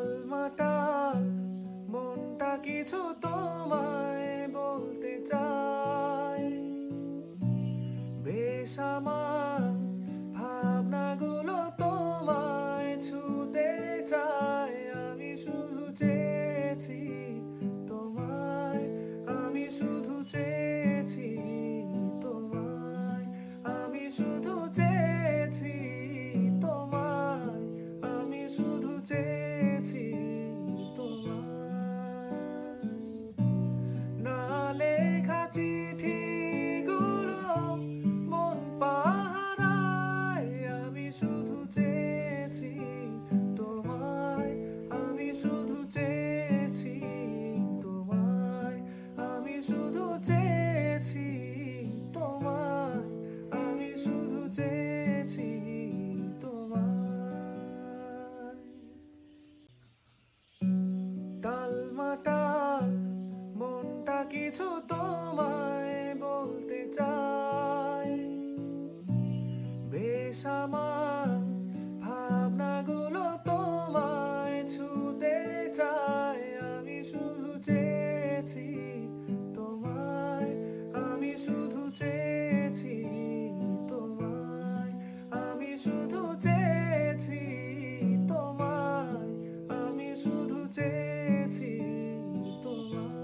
টালমাটাল মনটা কিছু তোমায় বলতে চায়। বেশ আমার ভাবনাগুলো তোমায় ছুতে চায়। আমি শুধু চেয়েছি তোমায়, আমি শুধু চেয়েছি তোমায়, আমি শুধু চেয়েছি তোমায়, আমি শুধু চেয়েছি তোমায়। না লেখা চিঠিগুলো মন পাহারায়। আমি শুধু চেয়েছি তোমায়, আমি শুধু চেয়েছি তোমায়, আমি শুধু চেয়েছি তোমায়, আমি শুধু চেয়েছি তোমায়। টালমাটাল মনটা কিছু তোমায় বলতে চায়। বেশ আমার ভাবনাগুলো তোমায় ছুতে চায়। আমি শুধু চেয়েছি তোমায়, আমি শুধু চেয়েছি তোমায়, আমি শুধু চেয়েছি তোমায়, আমি শুধু চেয়েছি তোমায়।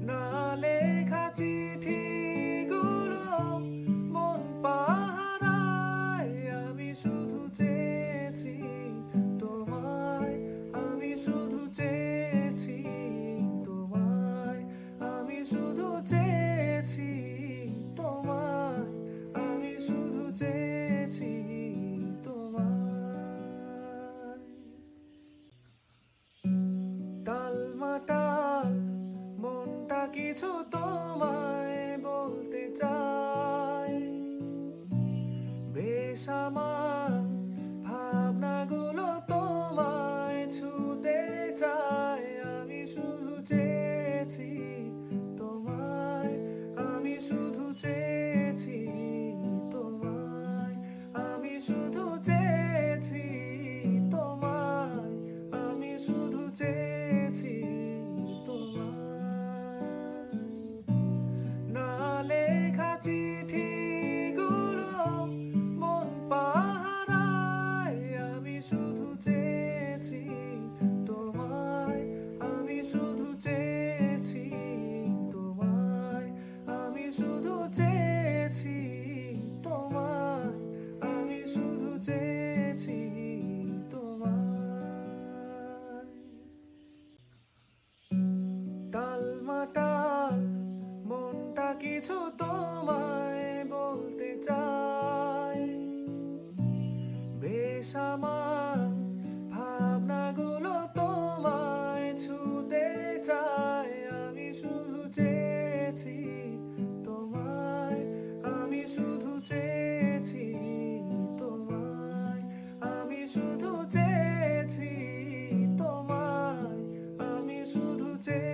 না লেখা চিঠিগুলো মন পাহারায়। আমি শুধু চেয়েছি তোমায়, আমি শুধু চেয়েছি তোমায়, আমি শুধু চেয়েছি তোমায়, আমি শুধু চেয়েছি তোমায়। টালমাটাল মনটা কিছু তোমায় বলতে চায়। বেশ আমার ভাবনাগুলো তোমায় ছুতে চায়। আমি শুধু চেয়েছি তোমায়, আমি শুধু চেয়েছি তোমায়, আমি শুধু চেয়েছি তোমায়, আমি শুধু চেয়েছি তোমায়। না লেখা চিঠিগুলো মন পাহারায়। আমি শুধু চেয়েছি তোমায়, আমি শুধু চেয়েছি তোমায়, আমি শুধু চেয়েছি তোমায়, আমি শুধু চেয়েছি তোমায়। টালমাটাল মনটা কিছু তোমায় বলতে চায়। বেশ আমার ভাবনাগুলো তোমায় ছুতে চায়। আমি শুধু চেয়েছি তোমায়, আমি শুধু চেয়েছি তোমায়, আমি শুধু চেয়েছি তোমায়, আমি শুধু চেয়েছি